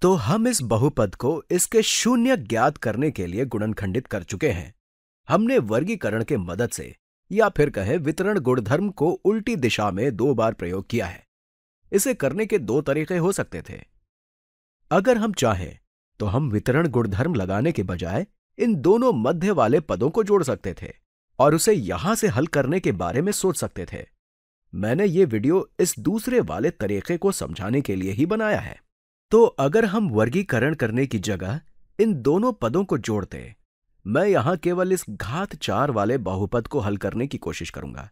तो हम इस बहुपद को इसके शून्य ज्ञात करने के लिए गुणनखंडित कर चुके हैं। हमने वर्गीकरण के मदद से या फिर कहें वितरण गुणधर्म को उल्टी दिशा में 2 बार प्रयोग किया है। इसे करने के 2 तरीके हो सकते थे। अगर हम चाहें तो हम वितरण गुणधर्म लगाने के बजाय इन दोनों मध्य वाले पदों को जोड़ सकते थे और उसे यहां से हल करने के बारे में सोच सकते थे। मैंने ये वीडियो इस दूसरे वाले तरीके को समझाने के लिए ही बनाया है। तो अगर हम वर्गीकरण करने की जगह इन दोनों पदों को जोड़ते, मैं यहां केवल इस घात 4 वाले बहुपद को हल करने की कोशिश करूंगा,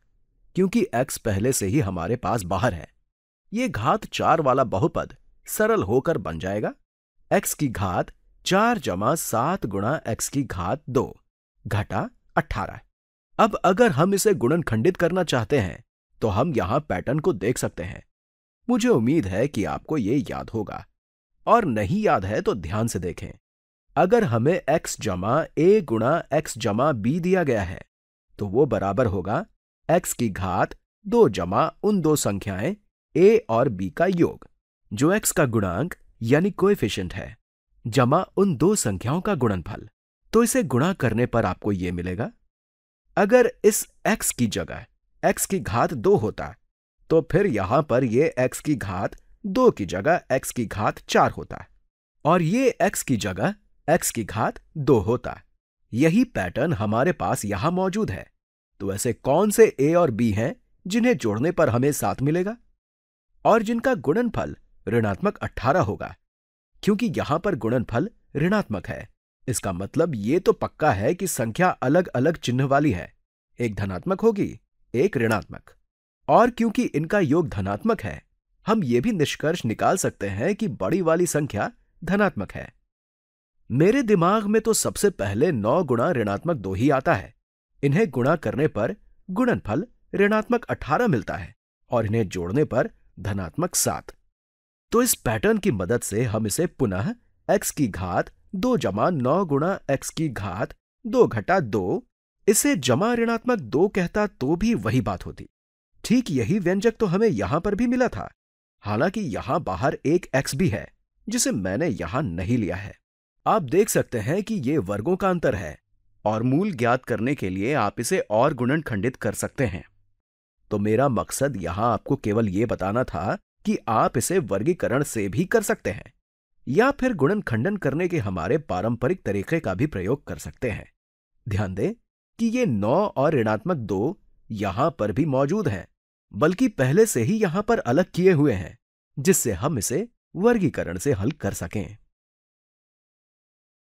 क्योंकि x पहले से ही हमारे पास बाहर है। यह घात 4 वाला बहुपद सरल होकर बन जाएगा x की घात 4 जमा 7 गुणा x की घात 2 घटा 18। अब अगर हम इसे गुणनखंडित करना चाहते हैं तो हम यहां पैटर्न को देख सकते हैं। मुझे उम्मीद है कि आपको यह याद होगा, और नहीं याद है तो ध्यान से देखें। अगर हमें x जमा a गुणा x जमा b दिया गया है तो वो बराबर होगा x की घात 2 जमा उन 2 संख्याएं a और b का योग, जो x का गुणांक यानी कोएफिशिएंट है, जमा उन 2 संख्याओं का गुणनफल। तो इसे गुणा करने पर आपको यह मिलेगा। अगर इस x की जगह x की घात 2 होता तो फिर यहां पर यह x की घात 2 की जगह x की घात 4 होता, और ये x की जगह x की घात 2 होता। यही पैटर्न हमारे पास यहां मौजूद है। तो ऐसे कौन से a और b हैं जिन्हें जोड़ने पर हमें 7 मिलेगा और जिनका गुणनफल ऋणात्मक 18 होगा? क्योंकि यहां पर गुणनफल ऋणात्मक है, इसका मतलब ये तो पक्का है कि संख्या अलग अलग चिन्ह वाली है। एक धनात्मक होगी, एक ऋणात्मक। और क्योंकि इनका योग धनात्मक है, हम ये भी निष्कर्ष निकाल सकते हैं कि बड़ी वाली संख्या धनात्मक है। मेरे दिमाग में तो सबसे पहले 9 गुणा ऋणात्मक 2 ही आता है। इन्हें गुणा करने पर गुणनफल ऋणात्मक 18 मिलता है और इन्हें जोड़ने पर धनात्मक 7। तो इस पैटर्न की मदद से हम इसे पुनः x की घात 2 जमा 9 गुणा x की घात 2 घटा 2, इसे जमा ऋणात्मक 2 कहता तो भी वही बात होती। ठीक यही व्यंजक तो हमें यहां पर भी मिला था, हालांकि यहां बाहर एक x भी है जिसे मैंने यहां नहीं लिया है। आप देख सकते हैं कि यह वर्गों का अंतर है और मूल ज्ञात करने के लिए आप इसे और गुणनखंडित कर सकते हैं। तो मेरा मकसद यहां आपको केवल यह बताना था कि आप इसे वर्गीकरण से भी कर सकते हैं या फिर गुणनखंडन करने के हमारे पारंपरिक तरीके का भी प्रयोग कर सकते हैं। ध्यान दें कि ये 9 और ऋणात्मक 2 यहां पर भी मौजूद हैं, बल्कि पहले से ही यहां पर अलग किए हुए हैं, जिससे हम इसे वर्गीकरण से हल कर सकें।